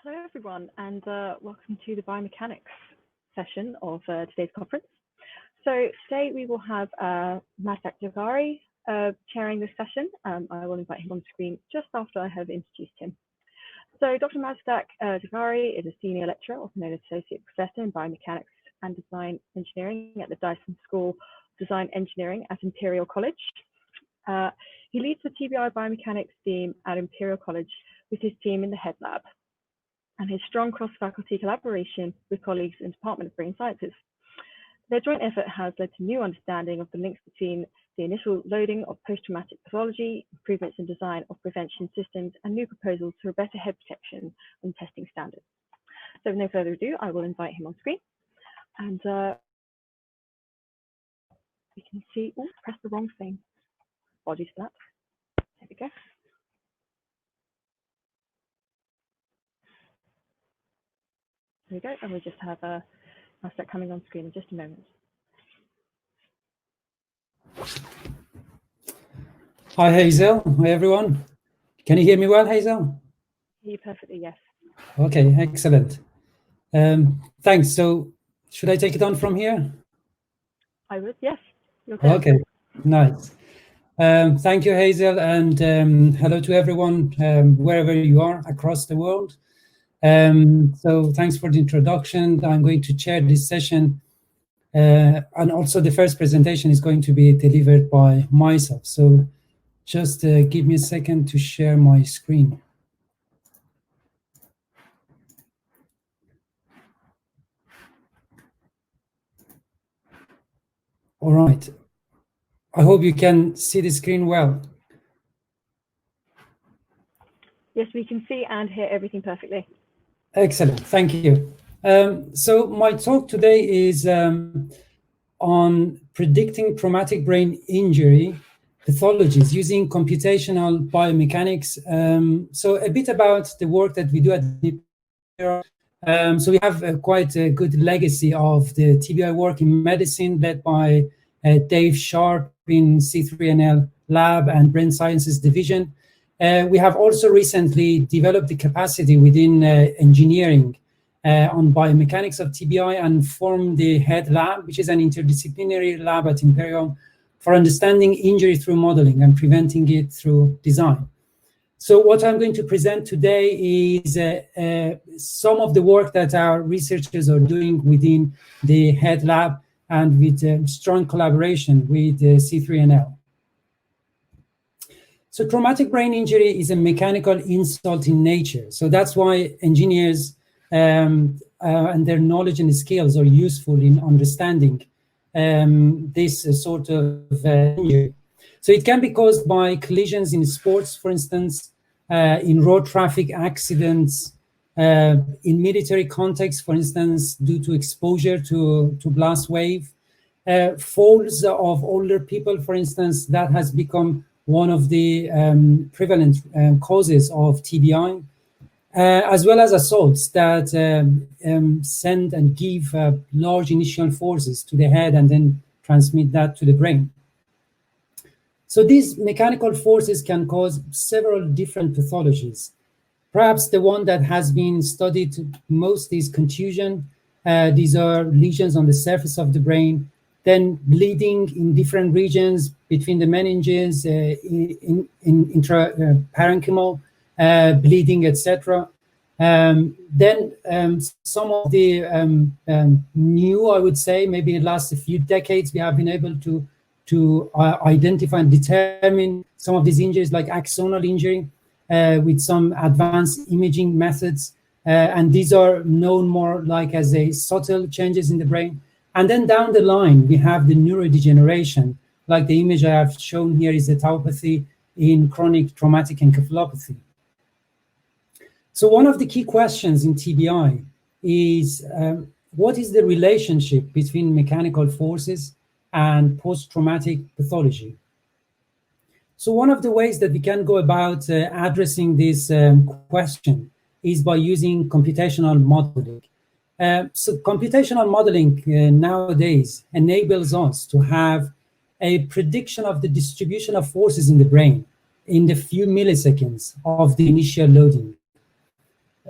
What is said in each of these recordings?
Hello, everyone, and welcome to the Biomechanics session of today's conference. So today we will have Mazdak Ghajari chairing this session. I will invite him on screen just after I have introduced him. So Dr. Mazdak Ghajari is a senior lecturer, also known as associate professor in biomechanics and design engineering at the Dyson School of Design Engineering at Imperial College. He leads the TBI biomechanics team at Imperial College with his team in the head lab, and his strong cross-faculty collaboration with colleagues in the Department of Brain Sciences. Their joint effort has led to new understanding of the links between the initial loading of post-traumatic pathology, improvements in design of prevention systems, and new proposals for better head protection and testing standards. So with no further ado, I will invite him on screen. And we can see, oh, press the wrong thing. Apologies for that. There we go. There we go, and we just have Mazdak coming on screen in just a moment. Hi, Hazel. Hi, everyone. Can you hear me well, Hazel? Hear you perfectly, yes. Okay, excellent. Thanks. So should I take it on from here? I would, yes. Okay, nice. Thank you, Hazel, and hello to everyone, wherever you are across the world. So thanks for the introduction. I'm going to chair this session, and also the first presentation is going to be delivered by myself. So just give me a second to share my screen. All right. I hope you can see the screen well. Yes, we can see and hear everything perfectly. Excellent, thank you. So my talk today is on predicting traumatic brain injury pathologies using computational biomechanics. So a bit about the work that we do at Imperial. So we have quite a good legacy of the TBI work in medicine led by Dave Sharp in C3NL lab and brain sciences division. We have also recently developed the capacity within engineering on biomechanics of TBI and formed the head lab, which is an interdisciplinary lab at Imperial for understanding injury through modeling and preventing it through design. So what I'm going to present today is some of the work that our researchers are doing within the head lab and with strong collaboration with C3NL. So traumatic brain injury is a mechanical insult in nature. So that's why engineers and their knowledge and skills are useful in understanding this sort of injury. So it can be caused by collisions in sports, for instance, in road traffic accidents, in military context, for instance, due to exposure to blast wave, falls of older people, for instance, that has become one of the prevalent causes of TBI, as well as assaults that send and give large initial forces to the head and then transmit that to the brain. So these mechanical forces can cause several different pathologies. Perhaps the one that has been studied most is contusion. These are lesions on the surface of the brain, then bleeding in different regions between the meninges, in intraparenchymal bleeding, etc. Then some of the new, I would say, maybe in the last few decades, we have been able to identify and determine some of these injuries like axonal injury with some advanced imaging methods. And these are known more like as a subtle changes in the brain. And then down the line, we have the neurodegeneration, like the image I have shown here is the tauopathy in chronic traumatic encephalopathy. So one of the key questions in TBI is what is the relationship between mechanical forces and post-traumatic pathology? So one of the ways that we can go about addressing this question is by using computational modeling. So computational modeling nowadays enables us to have a prediction of the distribution of forces in the brain in the few milliseconds of the initial loading.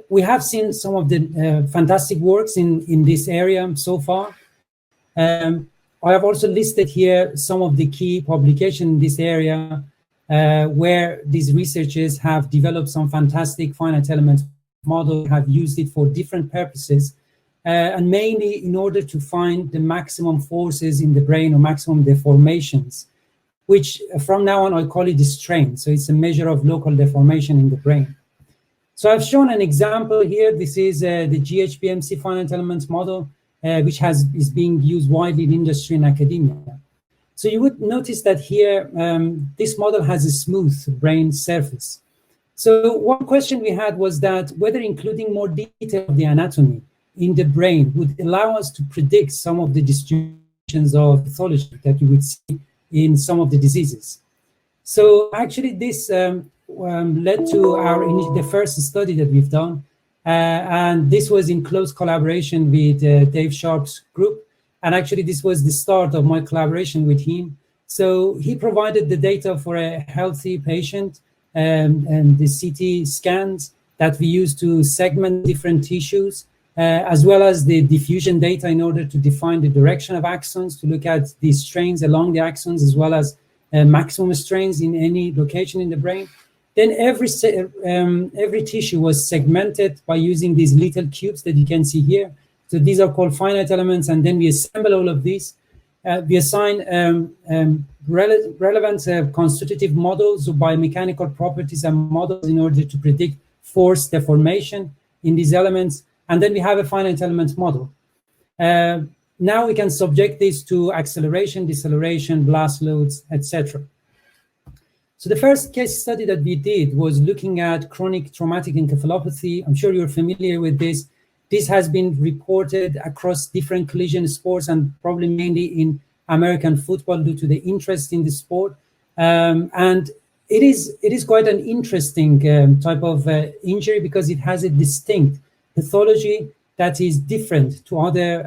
We have seen some of the fantastic works in this area so far. I have also listed here some of the key publications in this area where these researchers have developed some fantastic finite element models, have used it for different purposes, and mainly in order to find the maximum forces in the brain or maximum deformations, which from now on I call it the strain. So it's a measure of local deformation in the brain. So I've shown an example here. This is the GHBMC finite elements model, which is being used widely in industry and academia. So you would notice that here, this model has a smooth brain surface. So one question we had was that whether including more detail of the anatomy in the brain would allow us to predict some of the distributions of pathology that you would see in some of the diseases. So actually this led to the first study that we've done. And this was in close collaboration with Dave Sharp's group. And actually this was the start of my collaboration with him. So he provided the data for a healthy patient and the CT scans that we use to segment different tissues, as well as the diffusion data in order to define the direction of axons, to look at the strains along the axons, as well as maximum strains in any location in the brain. Then every tissue was segmented by using these little cubes that you can see here. So these are called finite elements, and then we assemble all of these. We assign relevant constitutive models of biomechanical properties and models in order to predict force deformation in these elements. And then we have a finite element model. Now we can subject this to acceleration, deceleration, blast loads, etc. So the first case study that we did was looking at chronic traumatic encephalopathy. I'm sure you're familiar with this. This has been reported across different collision sports and probably mainly in American football due to the interest in the sport. And it is quite an interesting type of injury because it has a distinct pathology that is different to other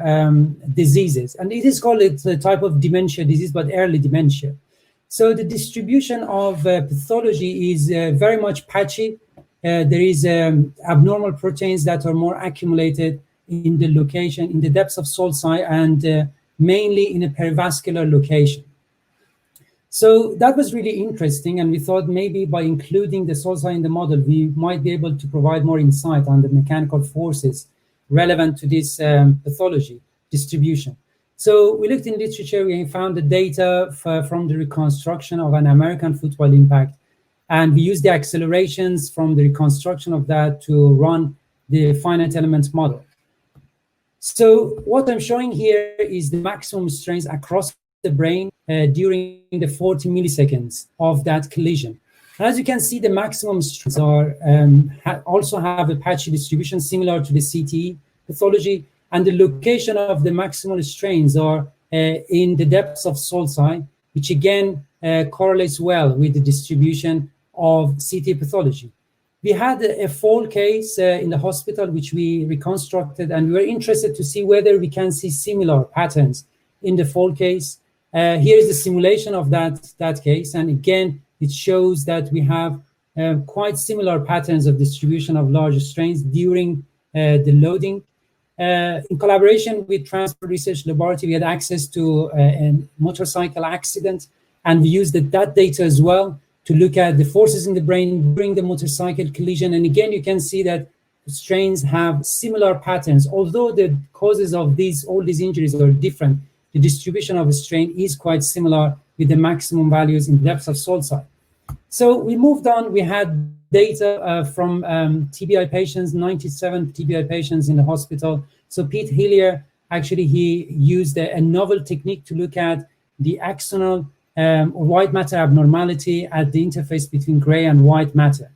diseases. And it is called a type of dementia disease, but early dementia. So the distribution of pathology is very much patchy. There is abnormal proteins that are more accumulated in the location, in the depths of sulci, and mainly in a perivascular location. So that was really interesting, and we thought maybe by including the sulci in the model, we might be able to provide more insight on the mechanical forces relevant to this pathology distribution. So we looked in literature, we found the data from the reconstruction of an American football impact, and we used the accelerations from the reconstruction of that to run the finite elements model. So what I'm showing here is the maximum strains across the brain during the 40 milliseconds of that collision. And as you can see, the maximum strains are also have a patchy distribution similar to the CTE pathology, and the location of the maximal strains are in the depths of sulci, which again correlates well with the distribution of CT pathology. We had a fall case in the hospital, which we reconstructed, and we were interested to see whether we can see similar patterns in the fall case. Here is the simulation of that case, and again, it shows that we have quite similar patterns of distribution of large strains during the loading. In collaboration with Transport Research Laboratory, we had access to a motorcycle accident, and we used that data as well to look at the forces in the brain during the motorcycle collision. And again, you can see that strains have similar patterns. Although the causes of all these injuries are different, the distribution of a strain is quite similar with the maximum values in the depths of sulci. So we moved on. We had data from TBI patients, 97 TBI patients in the hospital. So Pete Hillier, actually, he used a novel technique to look at the axonal white matter abnormality at the interface between gray and white matter.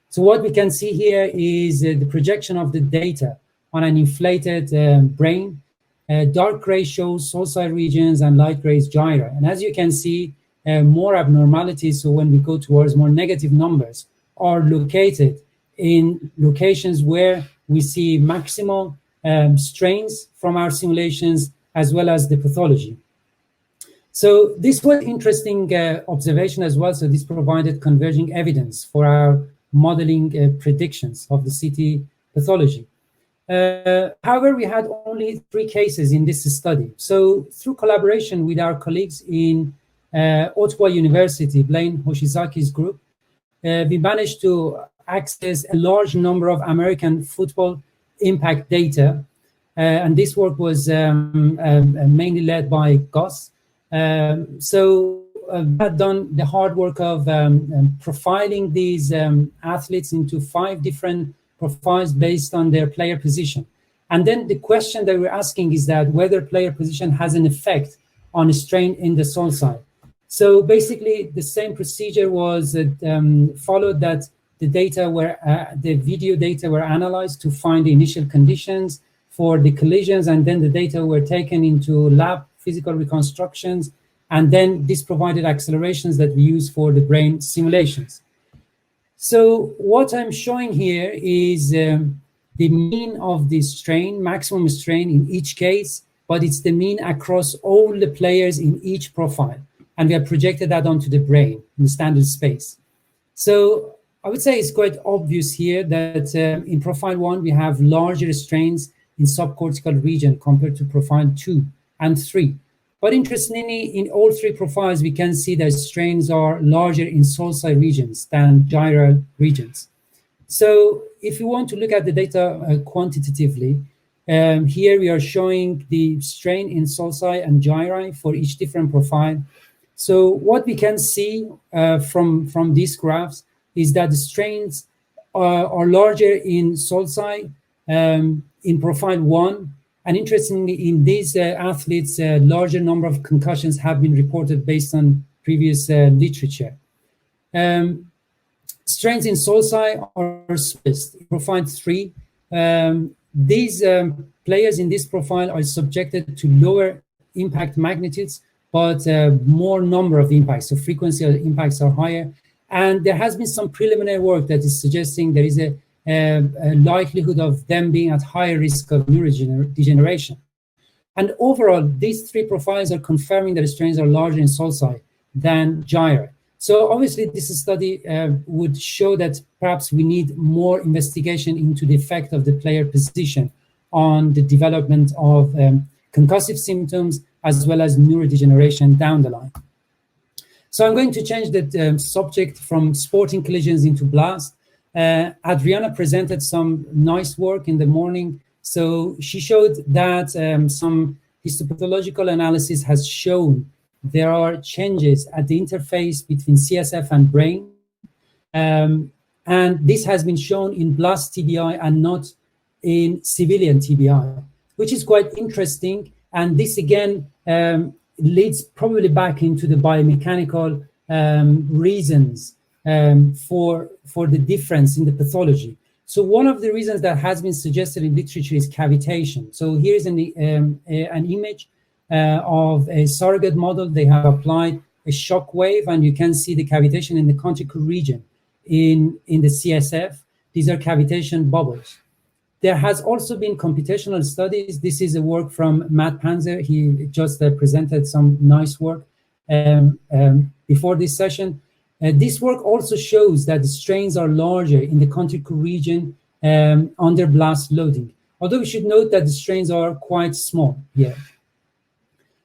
So what we can see here is the projection of the data on an inflated brain. Dark gray shows sulci regions and light gray is gyra. And as you can see, more abnormalities, so when we go towards more negative numbers, are located in locations where we see maximal strains from our simulations as well as the pathology. So this was interesting observation as well. So this provided converging evidence for our modeling predictions of the CT pathology. However, we had only 3 cases in this study. So through collaboration with our colleagues in Ottawa University, Blaine Hoshizaki's group, we managed to access a large number of American football impact data. And this work was mainly led by Gus. We had done the hard work of profiling these athletes into 5 different profiles based on their player position. And then the question that we're asking is that whether player position has an effect on a strain in the sulci. So basically, the same procedure was followed, that the data were, the video data were analyzed to find the initial conditions for the collisions, and then the data were taken into lab physical reconstructions, and then this provided accelerations that we use for the brain simulations. So what I'm showing here is the mean of the strain, maximum strain in each case, but it's the mean across all the players in each profile. And we have projected that onto the brain in the standard space. So I would say it's quite obvious here that in profile 1, we have larger strains in subcortical region compared to profile 2 and 3. But interestingly, in all 3 profiles, we can see that strains are larger in sulci regions than gyral regions. So if you want to look at the data quantitatively, here we are showing the strain in sulci and gyri for each different profile. So what we can see from these graphs is that the strains are larger in sulci in profile 1. And interestingly, in these athletes, a larger number of concussions have been reported based on previous literature. Strains in sulci are smallest. In profile 3, these players in this profile are subjected to lower impact magnitudes, but more number of impacts, so frequency of impacts are higher. And there has been some preliminary work that is suggesting there is a likelihood of them being at higher risk of neurodegeneration. And overall, these 3 profiles are confirming that the strains are larger in sulci than gyri. So obviously, this study would show that perhaps we need more investigation into the effect of the player position on the development of concussive symptoms as well as neurodegeneration down the line. So I'm going to change the subject from sporting collisions into blast. Adriana presented some nice work in the morning. So she showed that some histopathological analysis has shown there are changes at the interface between CSF and brain. And this has been shown in blast TBI and not in civilian TBI, which is quite interesting. And this again leads probably back into the biomechanical reasons for the difference in the pathology. So one of the reasons that has been suggested in literature is cavitation. So here's an image of a surrogate model. They have applied a shock wave, and you can see the cavitation in the cortical region in the CSF. These are cavitation bubbles. There has also been computational studies. This is a work from Matt Panzer. He just presented some nice work before this session. This work also shows that the strains are larger in the cortical region under blast loading, although we should note that the strains are quite small here.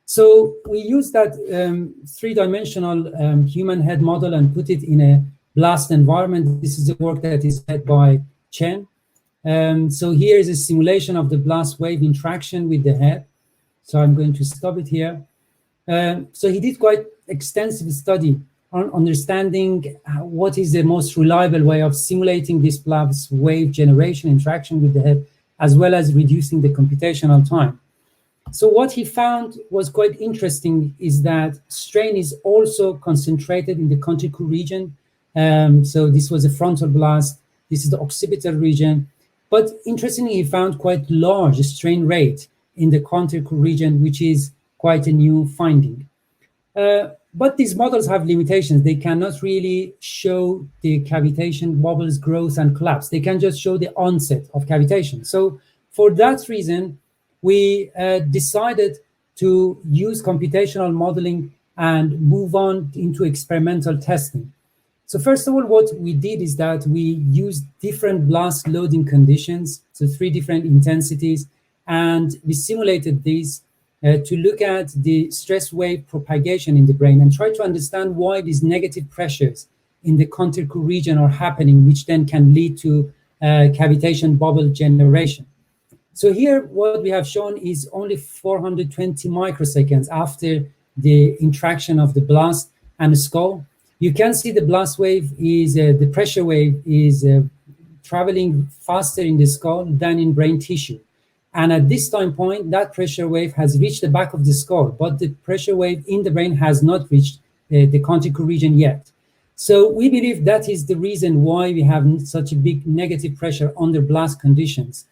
So we use that 3-dimensional human head model and put it in a blast environment. This is the work that is led by Chen. So here is a simulation of the blast wave interaction with the head. So I'm going to stop it here. So he did quite extensive study on understanding what is the most reliable way of simulating this blast wave generation interaction with the head, as well as reducing the computational time. So what he found was quite interesting is that strain is also concentrated in the cortical region. So this was a frontal blast. This is the occipital region. But interestingly, he found quite large strain rate in the cortical region, which is quite a new finding. But these models have limitations. They cannot really show the cavitation bubbles growth and collapse. They can just show the onset of cavitation. So for that reason, we decided to use computational modeling and move on into experimental testing. So first of all, what we did is that we used different blast loading conditions, so 3 different intensities, and we simulated these to look at the stress wave propagation in the brain and try to understand why these negative pressures in the cortical region are happening, which then can lead to cavitation bubble generation. So here, what we have shown is only 420 microseconds after the interaction of the blast and the skull. You can see the blast wave is, the pressure wave is traveling faster in the skull than in brain tissue. And at this time point, that pressure wave has reached the back of the skull, but the pressure wave in the brain has not reached the cortical region yet. So we believe that is the reason why we have such a big negative pressure under blast conditions.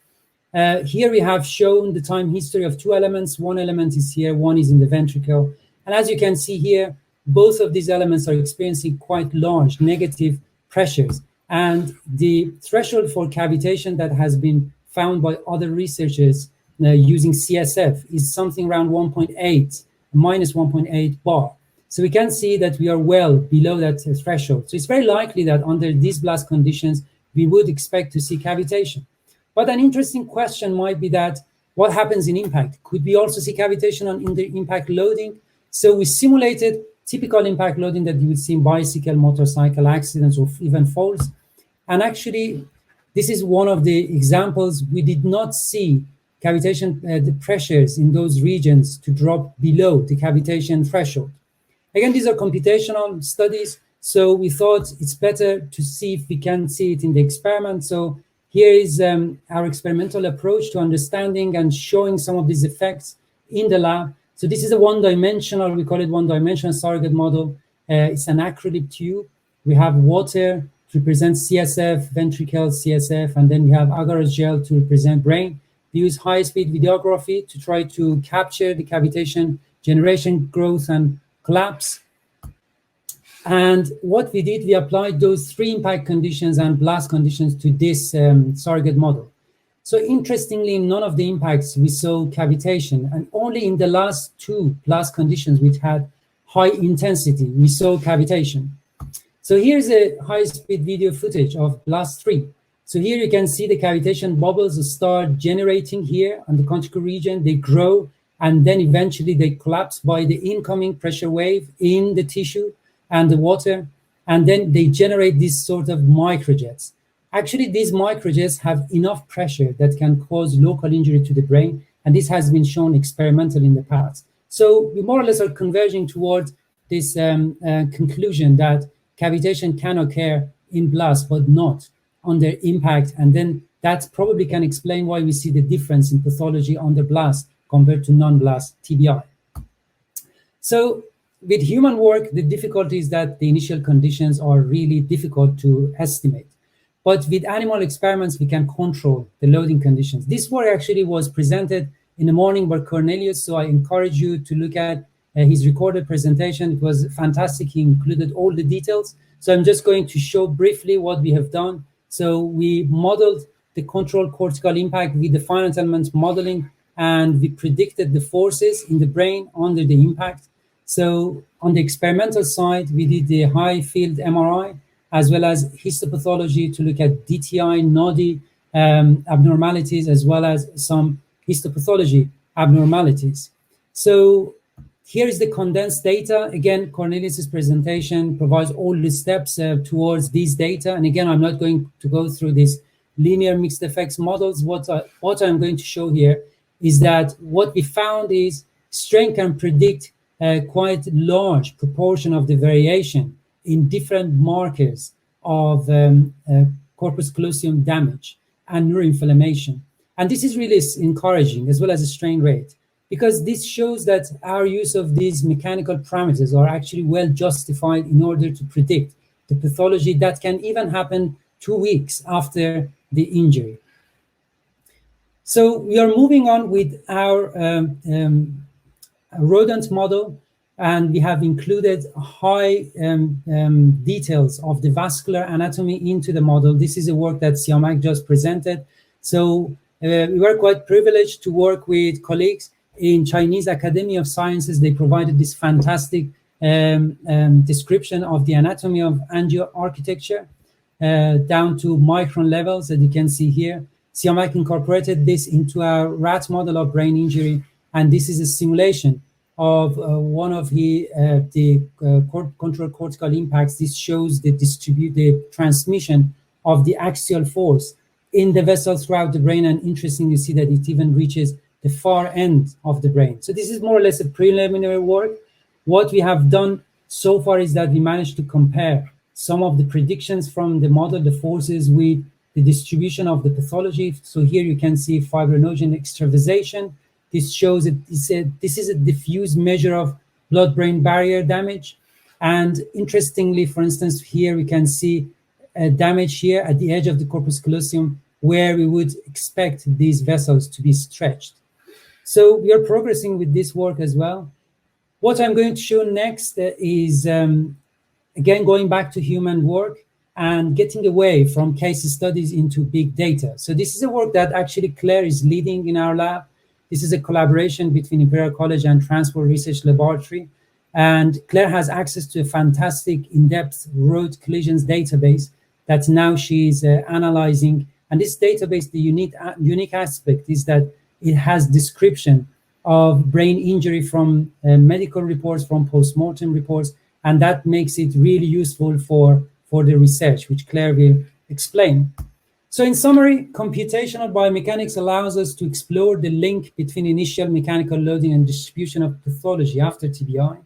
Here we have shown the time history of 2 elements. One element is here, one is in the ventricle. And as you can see here, both of these elements are experiencing quite large negative pressures. And the threshold for cavitation that has been found by other researchers using CSF is something around 1.8, minus 1.8 bar. So we can see that we are well below that threshold. So it's very likely that under these blast conditions, we would expect to see cavitation. But an interesting question might be that what happens in impact? Could we also see cavitation in the impact loading? So we simulated typical impact loading that you would see in bicycle, motorcycle accidents, or even falls. And actually, this is one of the examples. We did not see cavitation, the pressures in those regions to drop below the cavitation threshold. Again, these are computational studies, so we thought it's better to see if we can see it in the experiment. So here is our experimental approach to understanding and showing some of these effects in the lab. So this is a one-dimensional, we call it one-dimensional surrogate model. It's an acrylic tube. We have water to represent CSF, ventricle, CSF, and then we have agar-agar gel to represent brain. We use high-speed videography to try to capture the cavitation, generation, growth, and collapse. And what we did, we applied those 3 impact conditions and blast conditions to this surrogate model. So interestingly, in none of the impacts we saw cavitation, and only in the last 2 blast conditions which had high intensity, we saw cavitation. So here's a high-speed video footage of blast 3. So here you can see the cavitation bubbles start generating here on the cortical region. They grow, and then eventually they collapse by the incoming pressure wave in the tissue and the water, and then they generate these sort of microjets. Actually, these microjets have enough pressure that can cause local injury to the brain, and this has been shown experimentally in the past. So we more or less are converging towards this conclusion that cavitation can occur in blast, but not under impact, and then that probably can explain why we see the difference in pathology under blast compared to non-blast TBI. So with human work, the difficulty is that the initial conditions are really difficult to estimate. But with animal experiments, we can control the loading conditions. This work actually was presented in the morning by Cornelius, so I encourage you to look at his recorded presentation. It was fantastic. He included all the details. So I'm just going to show briefly what we have done. So we modeled the controlled cortical impact with the finite elements modeling, and we predicted the forces in the brain under the impact. So on the experimental side, we did the high field MRI, as well as histopathology to look at DTI, NODI abnormalities, as well as some histopathology abnormalities. So here is the condensed data. Again, Cornelius's presentation provides all the steps towards these data. And again, I'm not going to go through these linear mixed effects models. What I'm going to show here is that what we found is strain can predict quite large proportion of the variation in different markers of corpus callosum damage and neuroinflammation. And this is really encouraging, as well as a strain rate, because this shows that our use of these mechanical parameters are actually well justified in order to predict the pathology that can even happen 2 weeks after the injury. So we are moving on with our rodent model, and we have included high details of the vascular anatomy into the model. This is a work that Siamak just presented. So we were quite privileged to work with colleagues in Chinese Academy of Sciences. They provided this fantastic description of the anatomy of angio architecture down to micron levels that you can see here. Siamak incorporated this into a rat model of brain injury, and this is a simulation of one of the control cortical impacts. This shows the transmission of the axial force in the vessels throughout the brain, and interesting, you see that it even reaches the far end of the brain. So this is more or less a preliminary work. What we have done so far is that we managed to compare some of the predictions from the model, the forces, with the distribution of the pathology. So here you can see fibrinogen extravasation. This shows that this is a diffuse measure of blood-brain barrier damage. And interestingly, for instance, here we can see damage here at the edge of the corpus callosum, where we would expect these vessels to be stretched. So we are progressing with this work as well. What I'm going to show next is, again, going back to human work and getting away from case studies into big data. So this is a work that actually Claire is leading in our lab. This is a collaboration between Imperial College and Transport Research Laboratory. And Claire has access to a fantastic in-depth road collisions database that now she's analyzing. And this database, the unique aspect is that it has description of brain injury from medical reports, from post-mortem reports, and that makes it really useful for the research, which Claire will explain. So in summary, computational biomechanics allows us to explore the link between initial mechanical loading and distribution of pathology after TBI.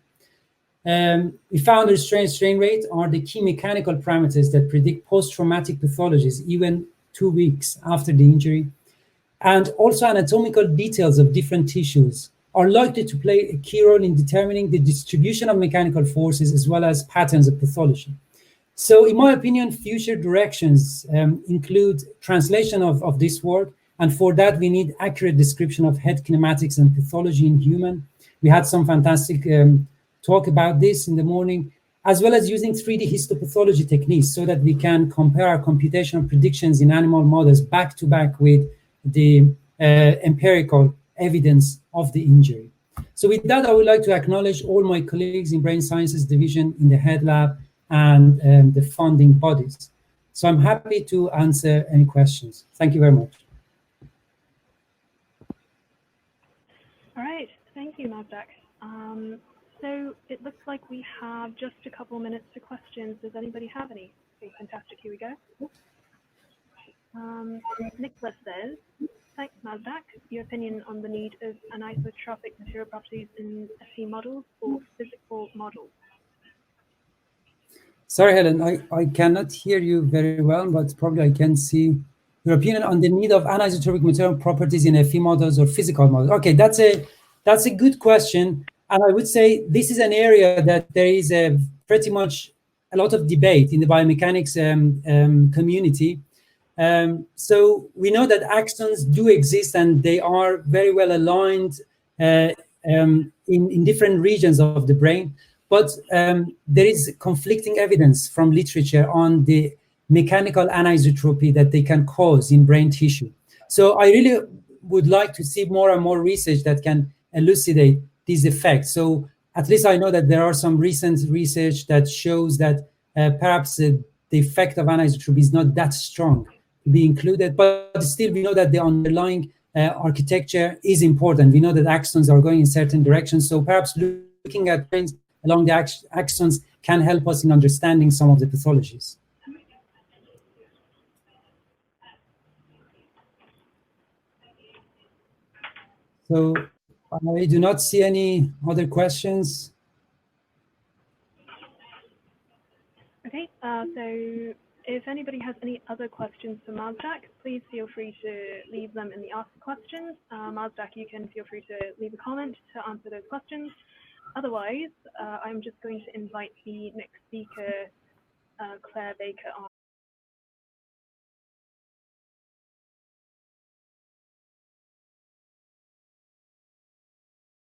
We found the restraint strain rate are the key mechanical parameters that predict post-traumatic pathologies even 2 weeks after the injury. And also anatomical details of different tissues are likely to play a key role in determining the distribution of mechanical forces as well as patterns of pathology. So in my opinion, future directions include translation of this work. And for that, we need accurate description of head kinematics and pathology in human. We had some fantastic talk about this in the morning, as well as using 3D histopathology techniques so that we can compare our computational predictions in animal models back to back with the empirical evidence of the injury. So with that, I would like to acknowledge all my colleagues in Brain Sciences Division, in the Head Lab, and the funding bodies. So I'm happy to answer any questions. Thank you very much. All right, thank you, Mazdak. So it looks like we have just a couple minutes to questions. Does anybody have any? Okay, fantastic, here we go. Nicholas says, thanks, Mazdak. Your opinion on the need of anisotropic material properties in FE models or physical models? Sorry, Helen, I cannot hear you very well, but probably I can see your opinion on the need of anisotropic material properties in FE models or physical models. Okay, that's a good question. And I would say this is an area that there is pretty much a lot of debate in the biomechanics community. So we know that axons do exist and they are very well aligned in different regions of the brain. But there is conflicting evidence from literature on the mechanical anisotropy that they can cause in brain tissue. So I really would like to see more and more research that can elucidate these effects. So at least I know that there are some recent research that shows that perhaps the effect of anisotropy is not that strong to be included, but still we know that the underlying architecture is important. We know that axons are going in certain directions. So perhaps looking at brains along the axons can help us in understanding some of the pathologies. So I do not see any other questions. Okay, so if anybody has any other questions for Mazdak, please feel free to leave them in the Ask Questions. Mazdak, you can feel free to leave a comment to answer those questions. Otherwise, I'm just going to invite the next speaker, Claire Baker, on.